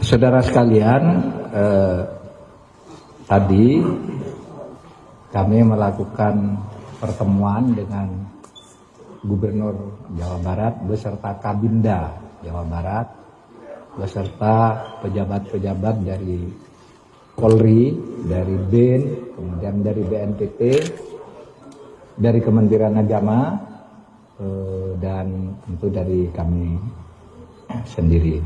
Saudara sekalian, tadi kami melakukan pertemuan dengan Gubernur Jawa Barat beserta Kabinda Jawa Barat beserta pejabat-pejabat dari Polri, dari BIN, kemudian dari BNPB, dari Kementerian Agama, dan tentu dari kami sendiri.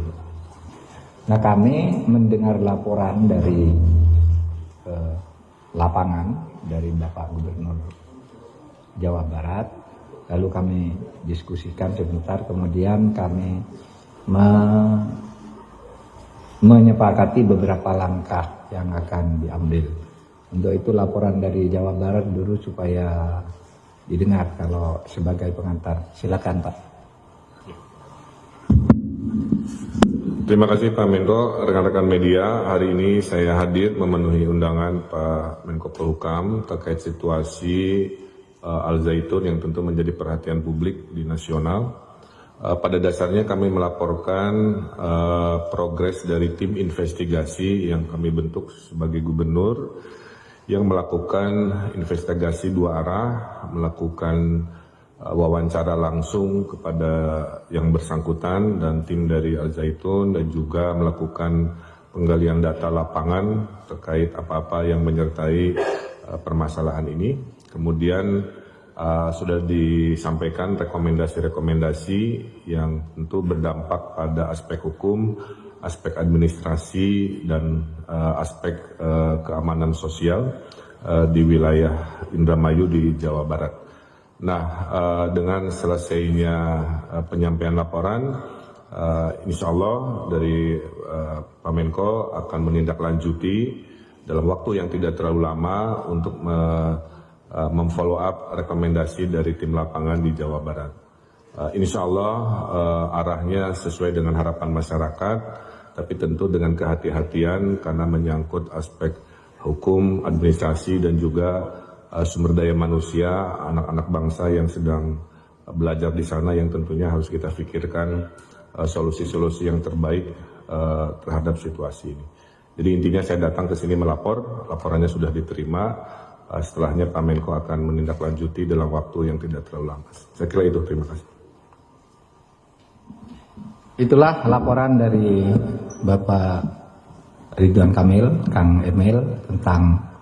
Nah, kami mendengar laporan dari lapangan dari Bapak Gubernur Jawa Barat, lalu kami diskusikan sebentar, kemudian kami menyepakati beberapa langkah yang akan diambil. Untuk itu laporan dari Jawa Barat dulu supaya didengar kalau sebagai pengantar. Silakan Pak. Terima kasih Pak Menko, rekan-rekan media. Hari ini saya hadir memenuhi undangan Pak Menko Polhukam terkait situasi Al Zaitun yang tentu menjadi perhatian publik di nasional. Pada dasarnya kami melaporkan progres dari tim investigasi yang kami bentuk sebagai gubernur yang melakukan investigasi dua arah, melakukan wawancara langsung kepada yang bersangkutan dan tim dari Al Zaitun, dan juga melakukan penggalian data lapangan terkait apa-apa yang menyertai permasalahan ini. Kemudian sudah disampaikan rekomendasi-rekomendasi yang tentu berdampak pada aspek hukum, aspek administrasi, dan aspek keamanan sosial di wilayah Indramayu di Jawa Barat. Nah, dengan selesainya penyampaian laporan, insya Allah dari Pak Menko akan menindaklanjuti dalam waktu yang tidak terlalu lama untuk memfollow up rekomendasi dari tim lapangan di Jawa Barat. Insya Allah arahnya sesuai dengan harapan masyarakat, tapi tentu dengan kehati-hatian karena menyangkut aspek hukum, administrasi, dan juga sumber daya manusia, anak-anak bangsa yang sedang belajar di sana yang tentunya harus kita pikirkan solusi-solusi yang terbaik terhadap situasi ini. Jadi intinya saya datang ke sini melapor, laporannya sudah diterima, setelahnya Pak Menko akan menindaklanjuti dalam waktu yang tidak terlalu lama. Saya kira itu, terima kasih. Itulah laporan dari Bapak Ridwan Kamil, Kang Emil, tentang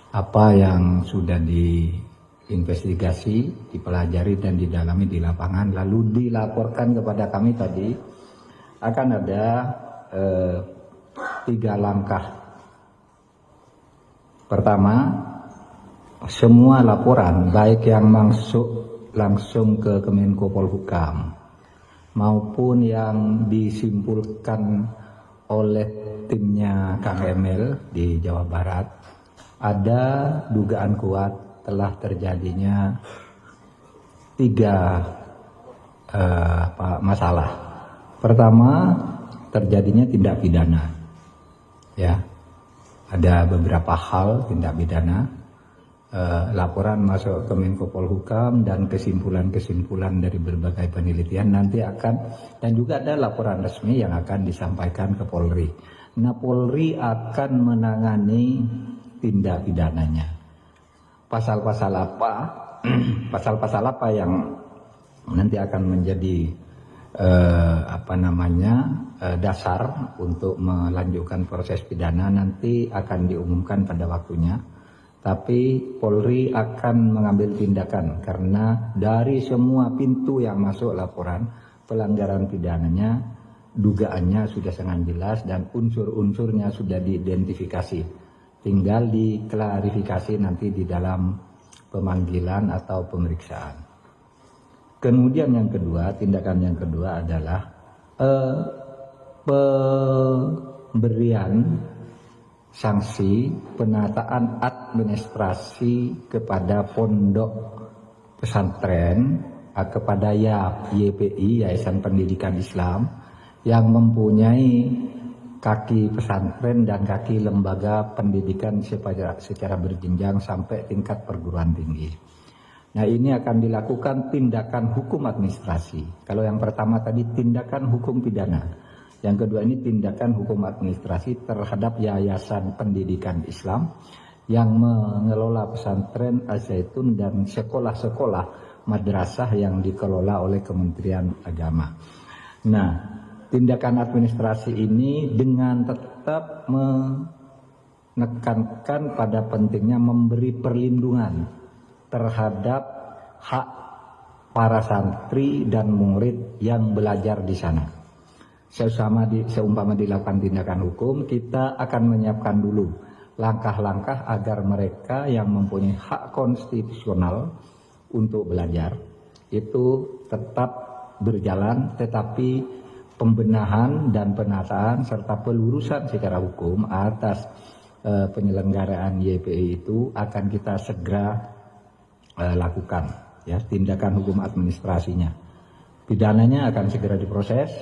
apa yang sudah diinvestigasi, dipelajari dan didalami di lapangan, lalu dilaporkan kepada kami tadi. Akan ada 3 langkah. Pertama, semua laporan baik yang masuk langsung ke Kemenko Polhukam maupun yang disimpulkan oleh timnya Kang Emil di Jawa Barat, ada dugaan kuat telah terjadinya 3 masalah. Pertama, terjadinya tindak pidana. Ya, ada beberapa hal tindak pidana. Laporan masuk ke Menko Polhukam dan kesimpulan-kesimpulan dari berbagai penelitian nanti akan, dan juga ada laporan resmi yang akan disampaikan ke Polri. Nah, Polri akan menangani tindak pidananya. Pasal-pasal apa? Pasal-pasal apa yang nanti akan menjadi dasar untuk melanjutkan proses pidana nanti akan diumumkan pada waktunya. Tapi Polri akan mengambil tindakan karena dari semua pintu yang masuk laporan pelanggaran pidananya, dugaannya sudah sangat jelas dan unsur-unsurnya sudah diidentifikasi. Tinggal diklarifikasi nanti di dalam pemanggilan atau pemeriksaan. Kemudian yang kedua, tindakan yang kedua adalah pemberian sanksi penataan administrasi kepada pondok pesantren, kepada YPI, Yayasan Pendidikan Islam, yang mempunyai kaki pesantren dan kaki lembaga pendidikan secara berjenjang sampai tingkat perguruan tinggi. Nah, ini akan dilakukan tindakan hukum administrasi. Kalau yang pertama tadi tindakan hukum pidana. Yang kedua ini tindakan hukum administrasi terhadap Yayasan Pendidikan Islam yang mengelola pesantren Al-Zaitun dan sekolah-sekolah madrasah yang dikelola oleh Kementerian Agama. Nah, tindakan administrasi ini dengan tetap menekankan pada pentingnya memberi perlindungan terhadap hak para santri dan murid yang belajar di sana. Seumpama dilakukan tindakan hukum, kita akan menyiapkan dulu langkah-langkah agar mereka yang mempunyai hak konstitusional untuk belajar itu tetap berjalan, tetapi pembenahan dan penataan serta pelurusan secara hukum atas penyelenggaraan YPI itu akan kita segera lakukan, ya, tindakan hukum administrasinya. Pidananya akan segera diproses.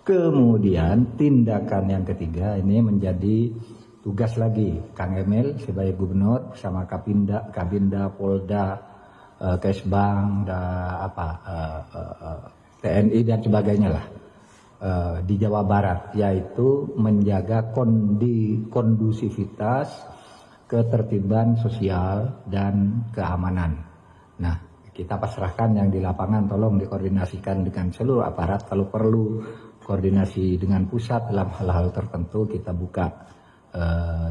Kemudian tindakan yang ketiga ini menjadi tugas lagi Kang Emil sebagai gubernur bersama Kabinda, Polda, Kesbang, TNI dan sebagainya lah di Jawa Barat, yaitu menjaga kondusivitas, ketertiban sosial dan keamanan. Nah, kita pasrahkan yang di lapangan, tolong dikoordinasikan dengan seluruh aparat. Kalau perlu koordinasi dengan pusat dalam hal-hal tertentu, kita buka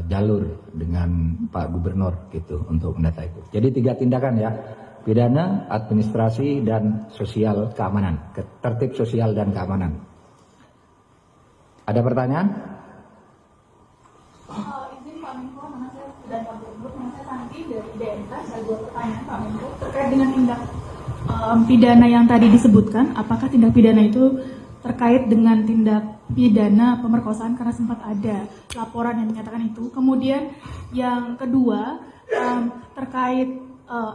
jalur dengan Pak Gubernur gitu untuk mendata itu. Jadi 3 tindakan ya: pidana, administrasi, dan sosial keamanan, tertib sosial dan keamanan. Ada pertanyaan? Izin Pak Menko, nama saya dan Pak Gubernur, nama saya Santi dari DMK. Saya buat pertanyaan Pak Menko terkait dengan tindak pidana yang tadi disebutkan. Apakah tindak pidana itu terkait dengan tindak pidana pemerkosaan, karena sempat ada laporan yang menyatakan itu. Kemudian yang kedua, terkait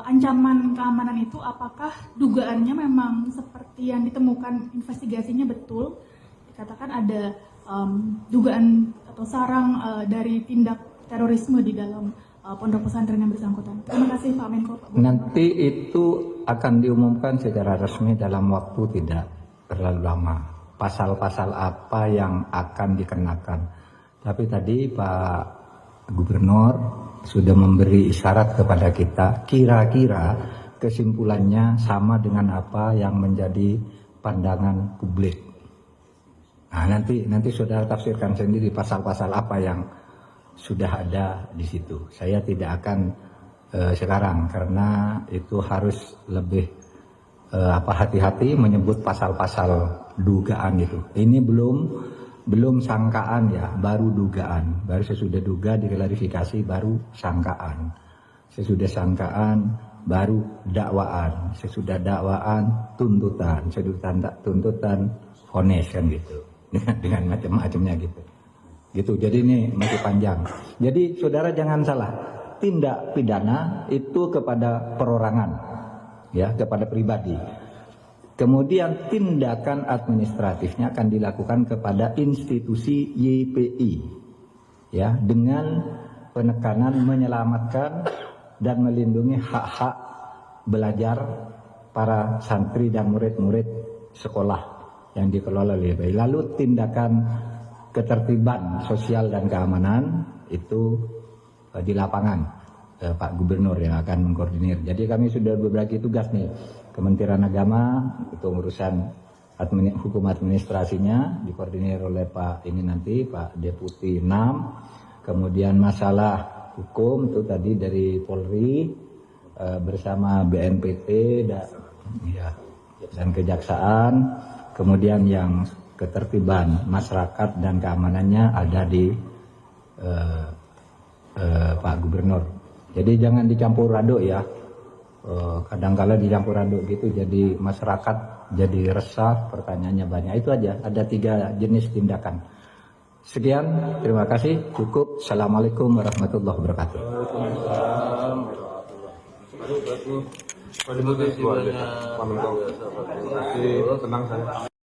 ancaman keamanan itu, apakah dugaannya memang seperti yang ditemukan investigasinya betul? Dikatakan ada dugaan atau sarang dari tindak terorisme di dalam pondok pesantren yang bersangkutan. Terima kasih Pak Menko. Nanti itu akan diumumkan secara resmi dalam waktu tidak terlalu lama. Pasal-pasal apa yang akan dikenakan. Tapi tadi Pak Gubernur sudah memberi isyarat kepada kita, kira-kira kesimpulannya sama dengan apa yang menjadi pandangan publik. Nah, nanti saudara tafsirkan sendiri pasal-pasal apa yang sudah ada di situ. Saya tidak akan sekarang, karena itu harus lebih hati-hati menyebut pasal-pasal dugaan itu. Ini belum sangkaan ya, baru dugaan. Baru sesudah duga diklarifikasi, baru sangkaan. Sesudah sangkaan baru dakwaan. Sesudah dakwaan tuntutan. Sesudah tuntutan vonis kan gitu. Dengan macam-macamnya gitu. Gitu. Jadi ini masih panjang. Jadi saudara jangan salah. Tindak pidana itu kepada perorangan, ya, kepada pribadi. Kemudian tindakan administratifnya akan dilakukan kepada institusi YPI, ya, dengan penekanan menyelamatkan dan melindungi hak-hak belajar para santri dan murid-murid sekolah yang dikelola oleh YPI. Lalu tindakan ketertiban sosial dan keamanan itu di lapangan, Pak Gubernur yang akan mengkoordinir. Jadi kami sudah berbagi tugas nih. Kementerian Agama itu urusan hukum administrasinya dikoordinir oleh Pak Deputi 6. Kemudian masalah hukum itu tadi dari Polri bersama BNPT dan Kejaksaan. Kemudian yang ketertiban masyarakat dan keamanannya ada di Pak Gubernur. Jadi jangan dicampur aduk ya. Kadang-kala dicampur aduk gitu, jadi masyarakat jadi resah, pertanyaannya banyak. Itu aja, ada 3 jenis tindakan. Sekian, terima kasih, cukup. Assalamualaikum warahmatullahi wabarakatuh. Terima kasih banyak. Terima kasih, tenang saya.